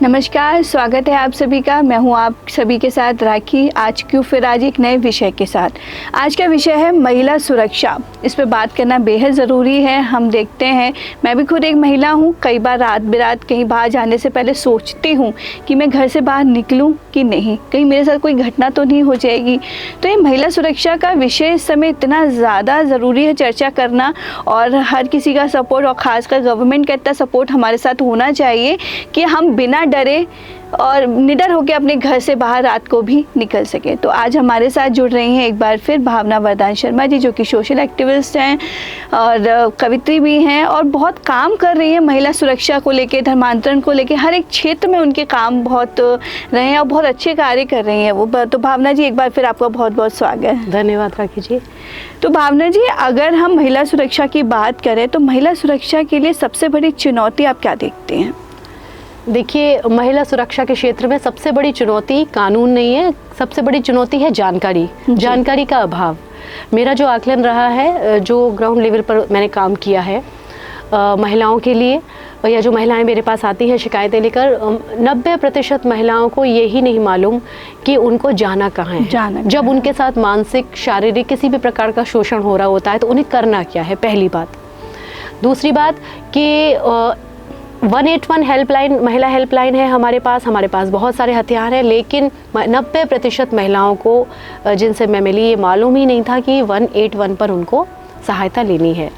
नमस्कार, स्वागत है आप सभी का। मैं हूं आप सभी के साथ राखी। आज एक नए विषय के साथ। आज का विषय है महिला सुरक्षा। इस पे बात करना बेहद ज़रूरी है। हम देखते हैं, मैं भी खुद एक महिला हूं। कई बार रात बिरात कहीं बाहर जाने से पहले सोचती हूं कि मैं घर से बाहर निकलूं कि नहीं, कहीं मेरे साथ कोई घटना तो नहीं हो जाएगी। तो ये महिला सुरक्षा का विषय इस समय इतना ज़्यादा ज़रूरी है चर्चा करना, और हर किसी का सपोर्ट और ख़ासकर गवर्नमेंट का इतना सपोर्ट हमारे साथ होना चाहिए कि हम बिना डरे और निडर होकर अपने घर से बाहर रात को भी निकल सके। तो आज हमारे साथ जुड़ रही हैं एक बार फिर भावना वरदान शर्मा जी, जो कि सोशल एक्टिविस्ट हैं और कवित्री भी हैं और बहुत काम कर रही हैं महिला सुरक्षा को लेके, धर्मांतरण को लेके। हर एक क्षेत्र में उनके काम बहुत रहे हैं और बहुत अच्छे कार्य कर रही हैं वो। तो भावना जी, एक बार फिर आपका बहुत बहुत स्वागत है। धन्यवाद राखी जी। तो भावना जी, अगर हम महिला सुरक्षा की बात करें तो महिला सुरक्षा के लिए सबसे बड़ी चुनौती आप क्या देखते हैं? देखिए, महिला सुरक्षा के क्षेत्र में सबसे बड़ी चुनौती कानून नहीं है, सबसे बड़ी चुनौती है जानकारी का अभाव। मेरा जो आकलन रहा है, जो ग्राउंड लेवल पर मैंने काम किया है महिलाओं के लिए, या जो महिलाएं मेरे पास आती हैं शिकायतें लेकर, 90% महिलाओं को यही नहीं मालूम कि उनको जाना कहाँ है। जब उनके साथ मानसिक, शारीरिक किसी भी प्रकार का शोषण हो रहा होता है तो उन्हें करना क्या है, पहली बात। दूसरी बात कि 181 हेल्पलाइन, महिला हेल्पलाइन है हमारे पास बहुत सारे हथियार हैं, लेकिन 90% महिलाओं को जिनसे मैं मिली ये मालूम ही नहीं था कि 181 पर उनको सहायता लेनी है।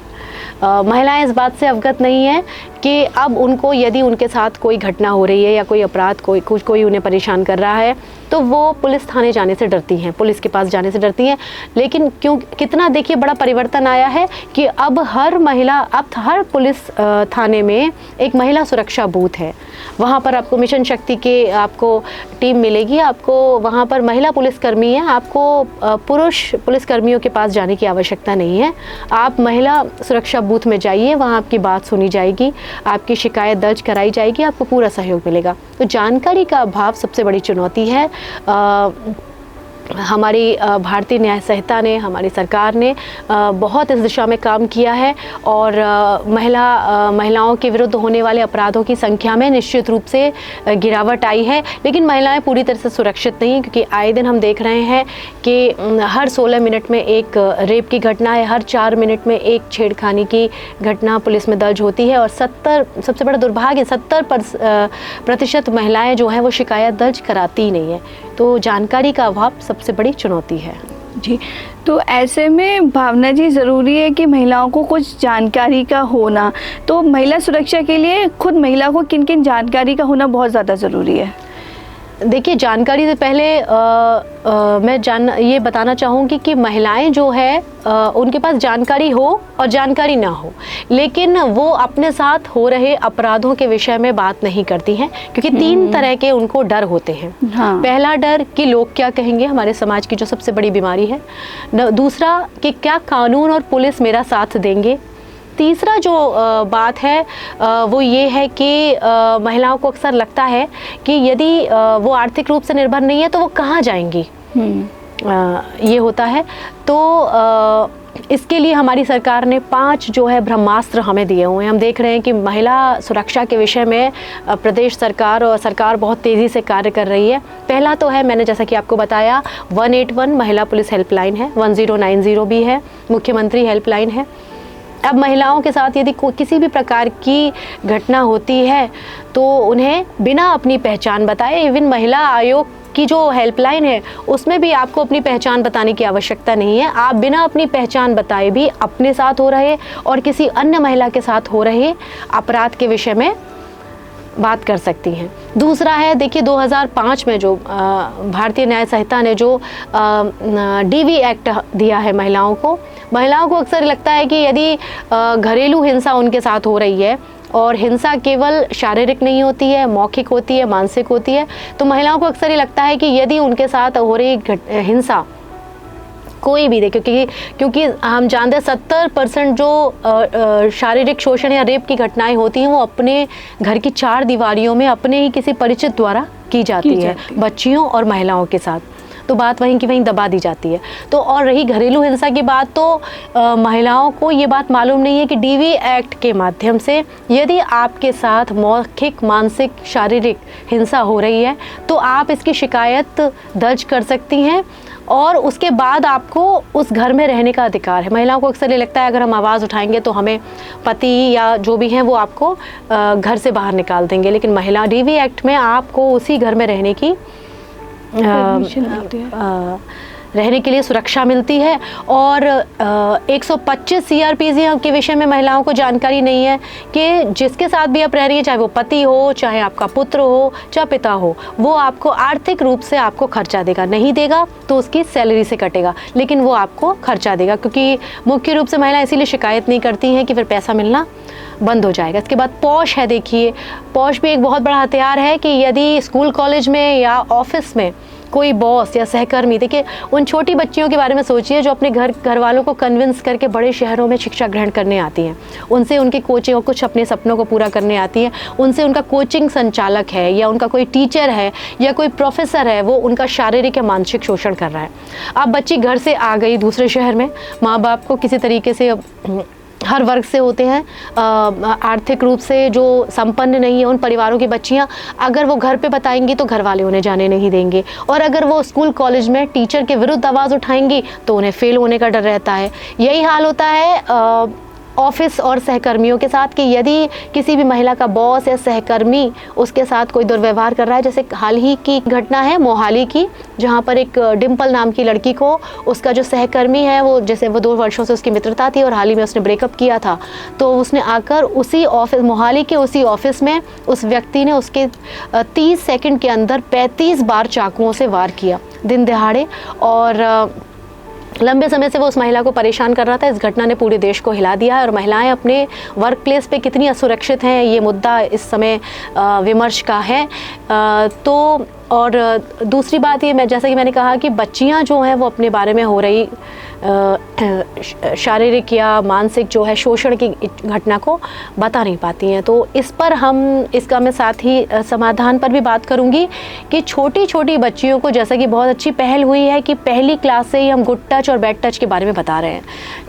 महिलाएं इस बात से अवगत नहीं है कि अब उनको, यदि उनके साथ कोई घटना हो रही है या कोई अपराध, कोई उन्हें परेशान कर रहा है, तो वो पुलिस थाने जाने से डरती हैं, पुलिस के पास जाने से डरती हैं। लेकिन कितना देखिए बड़ा परिवर्तन आया है कि अब हर पुलिस थाने में एक महिला सुरक्षा बूथ है। वहाँ पर आपको मिशन शक्ति के आपको टीम मिलेगी, आपको वहाँ पर महिला पुलिसकर्मी है, आपको पुरुष पुलिसकर्मियों के पास जाने की आवश्यकता नहीं है। आप महिला सुरक्षा बूथ में जाइए, वहाँ आपकी बात सुनी जाएगी, आपकी शिकायत दर्ज कराई जाएगी, आपको पूरा सहयोग मिलेगा। तो जानकारी का अभाव सबसे बड़ी चुनौती है। हमारी भारतीय न्याय संहिता ने, हमारी सरकार ने बहुत इस दिशा में काम किया है, और महिलाओं के विरुद्ध होने वाले अपराधों की संख्या में निश्चित रूप से गिरावट आई है। लेकिन महिलाएं पूरी तरह से सुरक्षित नहीं, क्योंकि आए दिन हम देख रहे हैं कि हर 16 मिनट में एक रेप की घटना है, हर 4 मिनट में एक छेड़खानी की घटना पुलिस में दर्ज होती है, और सबसे बड़ा दुर्भाग्य 70% महिलाएं जो हैं वो शिकायत दर्ज कराती नहीं है। तो जानकारी का अभाव सबसे बड़ी चुनौती है जी। तो ऐसे में भावना जी, ज़रूरी है कि महिलाओं को कुछ जानकारी का होना। तो महिला सुरक्षा के लिए खुद महिला को किन किन जानकारी का होना बहुत ज़्यादा ज़रूरी है? देखिए, जानकारी से पहले मैं ये बताना चाहूँगी कि महिलाएं जो है उनके पास जानकारी हो और जानकारी ना हो, लेकिन वो अपने साथ हो रहे अपराधों के विषय में बात नहीं करती हैं, क्योंकि 3 तरह के उनको डर होते हैं। हाँ। पहला डर कि लोग क्या कहेंगे, हमारे समाज की जो सबसे बड़ी बीमारी है। दूसरा कि क्या कानून और पुलिस मेरा साथ देंगे। तीसरा जो बात है वो ये है कि महिलाओं को अक्सर लगता है कि यदि वो आर्थिक रूप से निर्भर नहीं है तो वो कहाँ जाएंगी, ये होता है। तो इसके लिए हमारी सरकार ने 5 जो है ब्रह्मास्त्र हमें दिए हुए हैं। हम देख रहे हैं कि महिला सुरक्षा के विषय में प्रदेश सरकार बहुत तेज़ी से कार्य कर रही है। पहला तो है, मैंने जैसा कि आपको बताया, 181 महिला पुलिस हेल्पलाइन है, 1090 भी है, मुख्यमंत्री हेल्पलाइन है। अब महिलाओं के साथ यदि किसी भी प्रकार की घटना होती है तो उन्हें बिना अपनी पहचान बताए, इवन महिला आयोग की जो हेल्पलाइन है उसमें भी आपको अपनी पहचान बताने की आवश्यकता नहीं है। आप बिना अपनी पहचान बताए भी अपने साथ हो रहे और किसी अन्य महिला के साथ हो रहे अपराध के विषय में बात कर सकती हैं। दूसरा है, देखिए 2005 में जो भारतीय न्याय संहिता ने जो DV एक्ट दिया है महिलाओं को अक्सर लगता है कि यदि घरेलू हिंसा उनके साथ हो रही है, और हिंसा केवल शारीरिक नहीं होती है, मौखिक होती है, मानसिक होती है, तो महिलाओं को अक्सर ये लगता है कि यदि उनके साथ हो रही हिंसा कोई भी देखे, क्योंकि हम जानते हैं 70% जो शारीरिक शोषण या रेप की घटनाएं होती हैं वो अपने घर की 4 दीवारियों में अपने ही किसी परिचित द्वारा की जाती है, बच्चियों और महिलाओं के साथ। तो बात वहीं की वहीं दबा दी जाती है। तो और रही घरेलू हिंसा की बात, तो महिलाओं को ये बात मालूम नहीं है कि डीवी एक्ट के माध्यम से यदि आपके साथ मौखिक, मानसिक, शारीरिक हिंसा हो रही है तो आप इसकी शिकायत दर्ज कर सकती हैं और उसके बाद आपको उस घर में रहने का अधिकार है। महिलाओं को अक्सर ये लगता है अगर हम आवाज़ उठाएंगे तो हमें पति या जो भी हैं वो आपको घर से बाहर निकाल देंगे, लेकिन महिला डीवी एक्ट में आपको उसी घर में रहने की रहने के लिए सुरक्षा मिलती है। और 125 CRPC के विषय में महिलाओं को जानकारी नहीं है कि जिसके साथ भी आप रह रही हैं, चाहे वो पति हो, चाहे आपका पुत्र हो, चाहे पिता हो, वो आपको आर्थिक रूप से आपको खर्चा देगा। नहीं देगा तो उसकी सैलरी से कटेगा, लेकिन वो आपको खर्चा देगा, क्योंकि मुख्य रूप से महिला इसीलिए शिकायत नहीं करती हैं कि फिर पैसा मिलना बंद हो जाएगा। इसके बाद पॉश है। देखिए, पॉश भी एक बहुत बड़ा हथियार है कि यदि स्कूल, कॉलेज में या ऑफिस में कोई बॉस या सहकर्मी, देखिए उन छोटी बच्चियों के बारे में सोचिए जो अपने घर वालों को कन्विंस करके बड़े शहरों में शिक्षा ग्रहण करने आती हैं, उनसे उनकी कोचिंग और कुछ अपने सपनों को पूरा करने आती हैं, उनसे उनका कोचिंग संचालक है या उनका कोई टीचर है या कोई प्रोफेसर है, वो उनका शारीरिक या मानसिक शोषण कर रहा है। अब बच्ची घर से आ गई दूसरे शहर में, माँ बाप को किसी तरीके से, हर वर्ग से होते हैं, आर्थिक रूप से जो संपन्न नहीं है उन परिवारों की बच्चियां, अगर वो घर पे बताएंगी तो घर वाले उन्हें जाने नहीं देंगे, और अगर वो स्कूल, कॉलेज में टीचर के विरुद्ध आवाज़ उठाएंगी तो उन्हें फेल होने का डर रहता है। यही हाल होता है ऑफिस और सहकर्मियों के साथ कि यदि किसी भी महिला का बॉस या सहकर्मी उसके साथ कोई दुर्व्यवहार कर रहा है, जैसे हाल ही की घटना है मोहाली की, जहाँ पर एक डिम्पल नाम की लड़की को उसका जो सहकर्मी है, वो जैसे वो 2 वर्षों से उसकी मित्रता थी और हाल ही में उसने ब्रेकअप किया था, तो उसने आकर उसी ऑफिस, मोहाली के उसी ऑफिस में उस व्यक्ति ने उसके 30 सेकंड के अंदर 35 बार चाकुओं से वार किया दिन दिहाड़े, और लंबे समय से वो उस महिला को परेशान कर रहा था। इस घटना ने पूरे देश को हिला दिया है और महिलाएं अपने वर्क प्लेस पे कितनी असुरक्षित हैं, ये मुद्दा इस समय विमर्श का है। तो और दूसरी बात ये, मैं जैसा कि मैंने कहा कि बच्चियां जो हैं वो अपने बारे में हो रही शारीरिक या मानसिक जो है शोषण की घटना को बता नहीं पाती हैं। तो इस पर इसका मैं साथ ही समाधान पर भी बात करूंगी कि छोटी छोटी बच्चियों को, जैसा कि बहुत अच्छी पहल हुई है कि पहली क्लास से ही हम गुड टच और बैड टच के बारे में बता रहे हैं।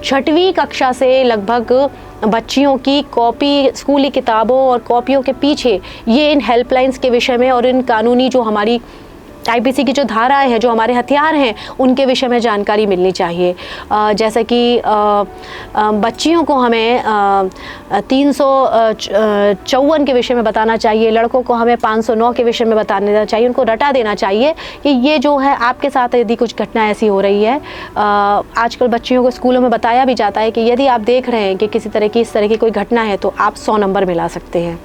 6वीं कक्षा से लगभग बच्चियों की कॉपी, स्कूली किताबों और कॉपियों के पीछे ये इन हेल्पलाइंस के विषय में और इन कानूनी जो हमारी आईपीसी की जो धाराएं हैं, जो हमारे हथियार हैं, उनके विषय में जानकारी मिलनी चाहिए। जैसे कि बच्चियों को हमें 354 के विषय में बताना चाहिए, लड़कों को हमें 509 के विषय में बताना चाहिए, उनको रटा देना चाहिए कि ये जो है आपके साथ यदि कुछ घटना ऐसी हो रही है। आजकल बच्चियों को स्कूलों में बताया भी जाता है कि यदि आप देख रहे हैं कि किसी तरह की इस तरह की कोई घटना है तो आप 100 नंबर मिला सकते हैं।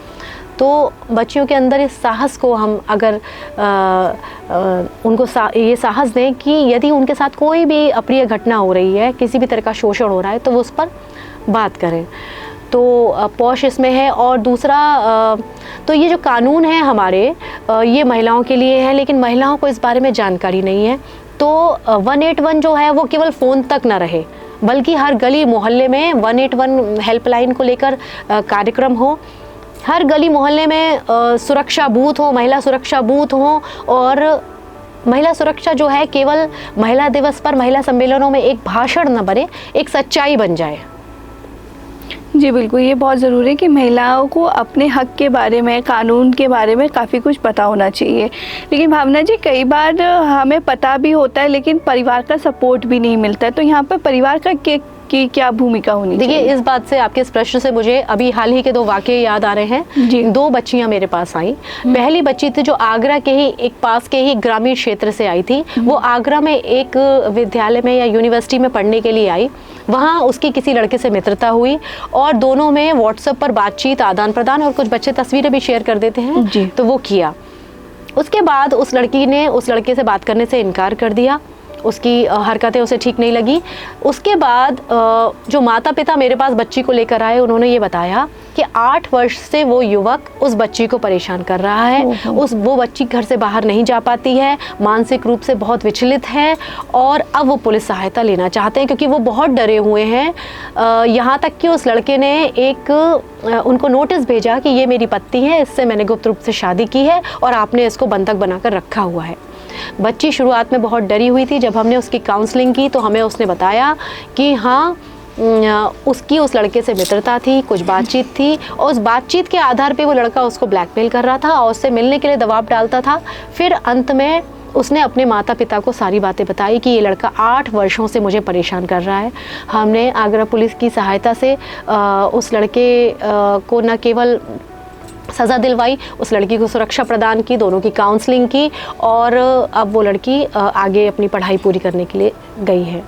तो बच्चियों के अंदर इस साहस को हम अगर उनको ये साहस दें कि यदि उनके साथ कोई भी अप्रिय घटना हो रही है, किसी भी तरह का शोषण हो रहा है, तो वो उस पर बात करें। तो पॉश इसमें है। और दूसरा, तो ये जो कानून है हमारे, ये महिलाओं के लिए है, लेकिन महिलाओं को इस बारे में जानकारी नहीं है। तो 181 जो है वो केवल फ़ोन तक ना रहे, बल्कि हर गली मोहल्ले में 181 हेल्पलाइन को लेकर कार्यक्रम हो। हर गली मोहल्ले में सुरक्षा बूथ हो, महिला सुरक्षा बूथ हो, और महिला सुरक्षा जो है केवल महिला दिवस पर, महिला सम्मेलनों में एक भाषण न बने, एक सच्चाई बन जाए। जी बिल्कुल, ये बहुत ज़रूरी है कि महिलाओं को अपने हक के बारे में, कानून के बारे में काफ़ी कुछ पता होना चाहिए। लेकिन भावना जी, कई बार हमें पता भी होता है लेकिन परिवार का सपोर्ट भी नहीं मिलता है, तो यहाँ पर परिवार का की क्या भूमिका होनी चाहिए? देखिए, इस बात से, आपके इस प्रश्न से मुझे अभी हाल ही के 2 वाक़ये याद आ रहे हैं जी। 2 बच्चियां मेरे पास आई। पहली बच्ची थी जो आगरा के ही एक पास के ही ग्रामीण क्षेत्र से आई थी। वो आगरा में एक विद्यालय में या यूनिवर्सिटी में पढ़ने के लिए आई। वहाँ उसकी किसी लड़के से मित्रता हुई और दोनों में व्हाट्सएप पर बातचीत, आदान प्रदान, और कुछ बच्चे तस्वीरें भी शेयर कर देते हैं, तो वो किया। उसके बाद उस लड़की ने उस लड़के से बात करने से इनकार कर दिया, उसकी हरकतें उसे ठीक नहीं लगी। उसके बाद जो माता पिता मेरे पास बच्ची को लेकर आए, उन्होंने ये बताया कि 8 वर्ष से वो युवक उस बच्ची को परेशान कर रहा है। वो बच्ची घर से बाहर नहीं जा पाती है, मानसिक रूप से बहुत विचलित है, और अब वो पुलिस सहायता लेना चाहते हैं क्योंकि वो बहुत डरे हुए हैं। यहाँ तक कि उस लड़के ने उनको नोटिस भेजा कि ये मेरी पत्नी है, इससे मैंने गुप्त रूप से शादी की है और आपने इसको बंधक बनाकर रखा हुआ है। बच्ची शुरुआत में बहुत डरी हुई थी। जब हमने उसकी काउंसलिंग की तो हमें उसने बताया कि हाँ, उसकी उस लड़के से मित्रता थी, कुछ बातचीत थी, और उस बातचीत के आधार पे वो लड़का उसको ब्लैकमेल कर रहा था और उससे मिलने के लिए दबाव डालता था। फिर अंत में उसने अपने माता पिता को सारी बातें बताई कि ये लड़का 8 वर्षों से मुझे परेशान कर रहा है। हमने आगरा पुलिस की सहायता से उस लड़के को न केवल सज़ा दिलवाई, उस लड़की को सुरक्षा प्रदान की, दोनों की काउंसलिंग की, और अब वो लड़की आगे अपनी पढ़ाई पूरी करने के लिए गई है।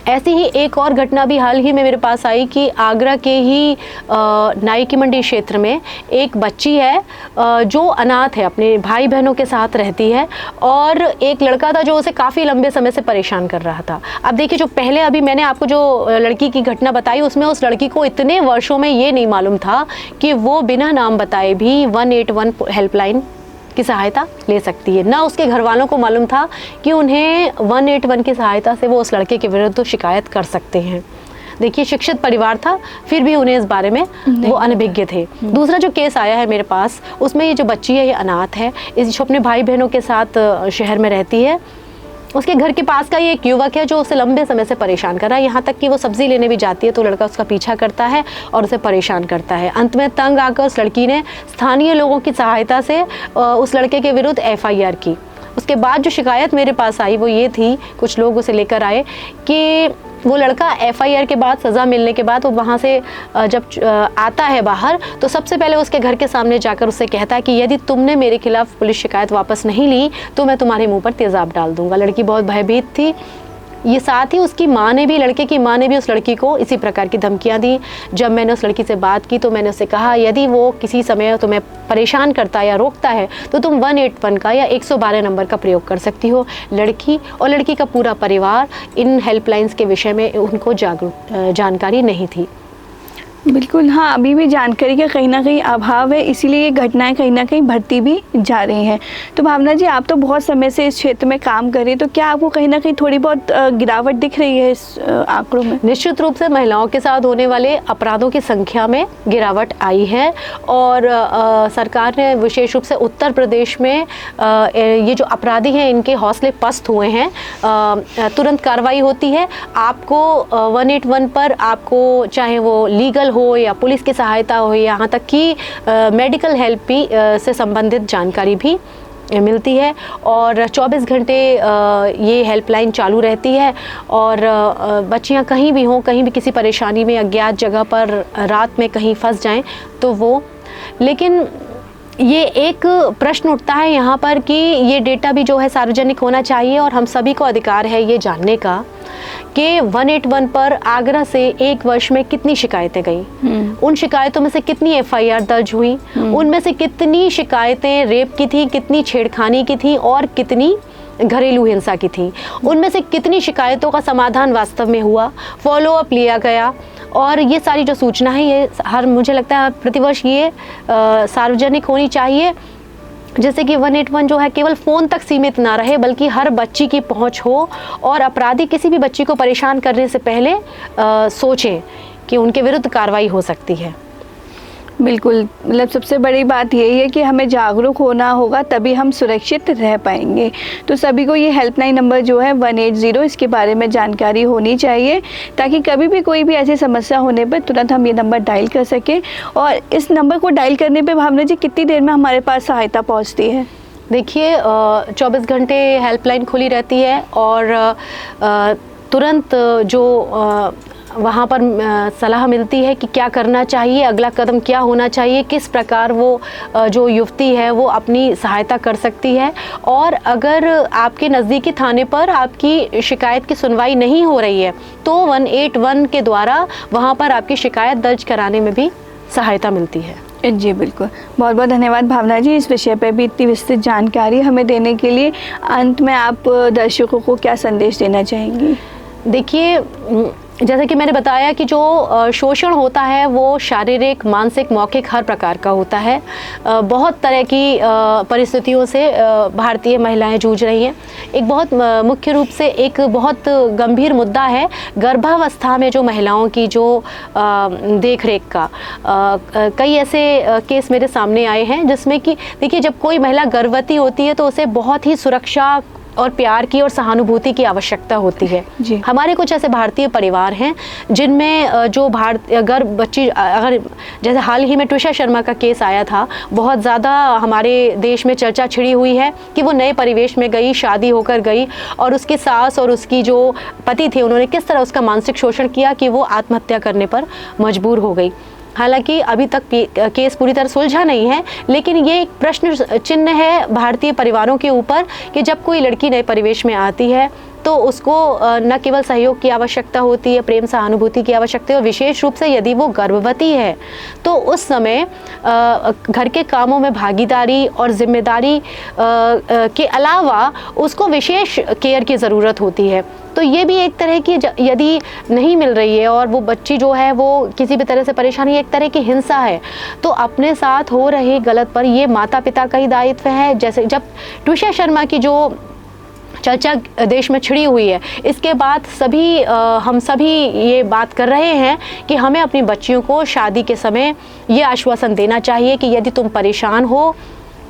ऐसी ही एक और घटना भी हाल ही में मेरे पास आई कि आगरा के ही नाई की मंडी क्षेत्र में एक बच्ची है जो अनाथ है, अपने भाई बहनों के साथ रहती है, और एक लड़का था जो उसे काफ़ी लंबे समय से परेशान कर रहा था। अब देखिए, जो पहले अभी मैंने आपको जो लड़की की घटना बताई, उसमें उस लड़की को इतने वर्षों में ये नहीं मालूम था कि वो बिना नाम बताए भी 181 हेल्पलाइन की सहायता ले सकती है। ना उसके घर वालों को मालूम था कि उन्हें 181 की सहायता से वो उस लड़के के विरुद्ध शिकायत कर सकते हैं। देखिए, शिक्षित परिवार था, फिर भी उन्हें इस बारे में वो अनभिज्ञ थे। दूसरा जो केस आया है मेरे पास, उसमें ये जो बच्ची है ये अनाथ है, जो अपने भाई बहनों के साथ शहर में रहती है। उसके घर के पास का ये एक युवक है जो उसे लंबे समय से परेशान कर रहा है, यहाँ तक कि वो सब्जी लेने भी जाती है तो लड़का उसका पीछा करता है और उसे परेशान करता है। अंत में तंग आकर उस लड़की ने स्थानीय लोगों की सहायता से उस लड़के के विरुद्ध FIR की। उसके बाद जो शिकायत मेरे पास आई वो ये थी, कुछ लोग उसे लेकर आए कि वो लड़का FIR के बाद, सज़ा मिलने के बाद, वो वहाँ से जब आता है बाहर तो सबसे पहले उसके घर के सामने जाकर उससे कहता है कि यदि तुमने मेरे खिलाफ़ पुलिस शिकायत वापस नहीं ली तो मैं तुम्हारे मुंह पर तेज़ाब डाल दूँगा। लड़की बहुत भयभीत थी। ये साथ ही उसकी माँ ने भी, लड़के की माँ ने भी उस लड़की को इसी प्रकार की धमकियाँ दी। जब मैंने उस लड़की से बात की तो मैंने उससे कहा, यदि वो किसी समय तुम्हें परेशान करता है या रोकता है तो तुम 181 का या 112 नंबर का प्रयोग कर सकती हो। लड़की और लड़की का पूरा परिवार इन हेल्पलाइंस के विषय में उनको जानकारी नहीं थी। बिल्कुल, हाँ, अभी भी जानकारी का कहीं ना कहीं अभाव है, इसीलिए ये घटनाएं कहीं ना कहीं बढ़ती भी जा रही हैं। तो भावना जी, आप तो बहुत समय से इस क्षेत्र में काम कर रही हैं, तो क्या आपको कहीं ना कहीं थोड़ी बहुत गिरावट दिख रही है इस आंकड़ों में? निश्चित रूप से महिलाओं के साथ होने वाले अपराधों की संख्या में गिरावट आई है, और सरकार ने विशेष रूप से उत्तर प्रदेश में ये जो अपराधी हैं इनके हौसले पस्त हुए हैं। तुरंत कार्रवाई होती है। आपको 181 पर आपको चाहे वो लीगल हो या पुलिस की सहायता हो, यहाँ तक कि मेडिकल हेल्प भी से संबंधित जानकारी भी मिलती है, और 24 घंटे ये हेल्पलाइन चालू रहती है। और बच्चियाँ कहीं भी हों, कहीं भी किसी परेशानी में, अज्ञात जगह पर रात में कहीं फंस जाएं तो वो, लेकिन ये एक प्रश्न उठता है यहाँ पर कि ये डेटा भी जो है सार्वजनिक होना चाहिए, और हम सभी को अधिकार है ये जानने का कि 181 पर आगरा से एक वर्ष में कितनी शिकायतें गई, उन शिकायतों में से कितनी FIR दर्ज हुई, उनमें से कितनी शिकायतें रेप की थी, कितनी छेड़खानी की थी और कितनी घरेलू हिंसा की थी, उनमें से कितनी शिकायतों का समाधान वास्तव में हुआ, फॉलोअप लिया गया। और ये सारी जो सूचना है ये मुझे लगता है प्रतिवर्ष ये सार्वजनिक होनी चाहिए, जैसे कि 181 जो है केवल फ़ोन तक सीमित ना रहे, बल्कि हर बच्ची की पहुंच हो, और अपराधी किसी भी बच्ची को परेशान करने से पहले सोचें कि उनके विरुद्ध कार्रवाई हो सकती है। बिल्कुल, मतलब सबसे बड़ी बात यही है कि हमें जागरूक होना होगा, तभी हम सुरक्षित रह पाएंगे। तो सभी को ये हेल्पलाइन नंबर जो है 180, इसके बारे में जानकारी होनी चाहिए, ताकि कभी भी कोई भी ऐसी समस्या होने पर तुरंत हम ये नंबर डायल कर सकें। और इस नंबर को डायल करने पे भावना जी कितनी देर में हमारे पास सहायता पहुँचती है? देखिए, 24 घंटे हेल्पलाइन खुली रहती है, और तुरंत जो वहाँ पर सलाह मिलती है कि क्या करना चाहिए, अगला कदम क्या होना चाहिए, किस प्रकार वो जो युवती है वो अपनी सहायता कर सकती है। और अगर आपके नज़दीकी थाने पर आपकी शिकायत की सुनवाई नहीं हो रही है तो 181 के द्वारा वहाँ पर आपकी शिकायत दर्ज कराने में भी सहायता मिलती है। जी बिल्कुल, बहुत बहुत धन्यवाद भावना जी, इस विषय पर भी इतनी विस्तृत जानकारी हमें देने के लिए। अंत में आप दर्शकों को क्या संदेश देना चाहेंगी? देखिए, जैसा कि मैंने बताया कि जो शोषण होता है वो शारीरिक, मानसिक, मौखिक हर प्रकार का होता है। बहुत तरह की परिस्थितियों से भारतीय महिलाएं जूझ रही हैं। एक बहुत मुख्य रूप से एक बहुत गंभीर मुद्दा है गर्भावस्था में जो महिलाओं की जो देख रेख का। कई ऐसे केस मेरे सामने आए हैं जिसमें कि देखिए, जब कोई महिला गर्भवती होती है तो उसे बहुत ही सुरक्षा और प्यार की और सहानुभूति की आवश्यकता होती है। हमारे कुछ ऐसे भारतीय परिवार हैं जिनमें जो बच्ची, अगर जैसे हाल ही में ट्विशा शर्मा का केस आया था, बहुत ज़्यादा हमारे देश में चर्चा छिड़ी हुई है कि वो नए परिवेश में गई, शादी होकर गई और उसकी सास और उसकी जो पति थे उन्होंने किस तरह उसका मानसिक शोषण किया कि वो आत्महत्या करने पर मजबूर हो गई। हालांकि अभी तक केस पूरी तरह सुलझा नहीं है, लेकिन ये एक प्रश्न चिन्ह है भारतीय परिवारों के ऊपर कि जब कोई लड़की नए परिवेश में आती है तो उसको न केवल सहयोग की आवश्यकता होती है, प्रेम सहानुभूति की आवश्यकता है, और विशेष रूप से यदि वो गर्भवती है तो उस समय घर के कामों में भागीदारी और जिम्मेदारी के अलावा उसको विशेष केयर की ज़रूरत होती है। तो ये भी एक तरह की, यदि नहीं मिल रही है और वो बच्ची जो है वो किसी भी तरह से परेशानी, एक तरह की हिंसा है, तो अपने साथ हो रही गलत पर ये माता पिता का ही दायित्व है। जैसे जब ट्विशा शर्मा की जो चर्चा देश में छिड़ी हुई है, इसके बाद हम सभी ये बात कर रहे हैं कि हमें अपनी बच्चियों को शादी के समय ये आश्वासन देना चाहिए कि यदि तुम परेशान हो,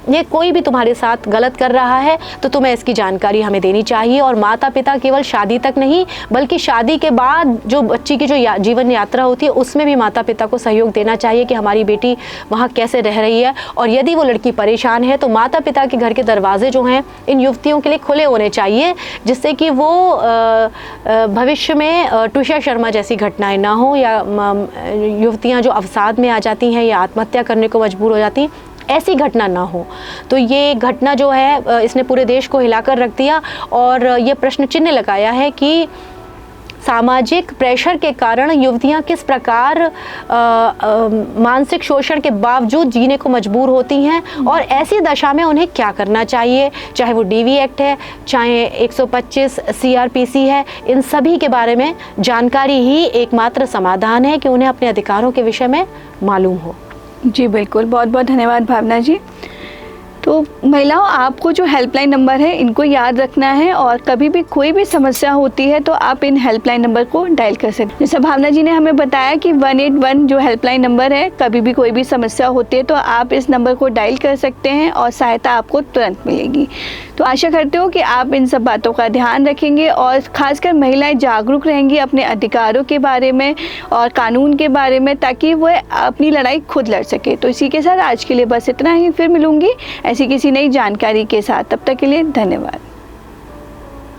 ये कोई भी तुम्हारे साथ गलत कर रहा है तो तुम्हें इसकी जानकारी हमें देनी चाहिए। और माता पिता केवल शादी तक नहीं, बल्कि शादी के बाद जो बच्ची की जो जीवन यात्रा होती है उसमें भी माता पिता को सहयोग देना चाहिए कि हमारी बेटी वहाँ कैसे रह रही है। और यदि वो लड़की परेशान है तो माता पिता के घर के दरवाजे जो हैं इन युवतियों के लिए खुले होने चाहिए, जिससे कि वो भविष्य में ट्विशा शर्मा जैसी घटनाएँ ना हो, या युवतियाँ जो अवसाद में आ जाती हैं या आत्महत्या करने को मजबूर हो जाती, ऐसी घटना ना हो। तो ये घटना जो है इसने पूरे देश को हिलाकर रख दिया और ये प्रश्न चिन्ह लगाया है कि सामाजिक प्रेशर के कारण युवतियां किस प्रकार मानसिक शोषण के बावजूद जीने को मजबूर होती हैं, और ऐसी दशा में उन्हें क्या करना चाहिए, चाहे वो डीवी एक्ट है, चाहे 125 CRPC है, इन सभी के बारे में जानकारी ही एकमात्र समाधान है कि उन्हें अपने अधिकारों के विषय में मालूम हो। जी बिल्कुल, बहुत बहुत धन्यवाद भावना जी। तो महिलाओं, आपको जो हेल्पलाइन नंबर है इनको याद रखना है, और कभी भी कोई भी समस्या होती है तो आप इन हेल्पलाइन नंबर को डायल कर सकते हैं। जैसे भावना जी ने हमें बताया कि 181 जो हेल्पलाइन नंबर है, कभी भी कोई भी समस्या होती है तो आप इस नंबर को डायल कर सकते हैं और सहायता आपको तुरंत मिलेगी। तो आशा करते हो कि आप इन सब बातों का ध्यान रखेंगे और ख़ासकर महिलाएं जागरूक रहेंगी अपने अधिकारों के बारे में और कानून के बारे में, ताकि वह अपनी लड़ाई खुद लड़ सके। तो इसी के साथ आज के लिए बस इतना ही, फिर मिलूंगी ऐसी किसी नई जानकारी के साथ। तब तक के लिए धन्यवाद।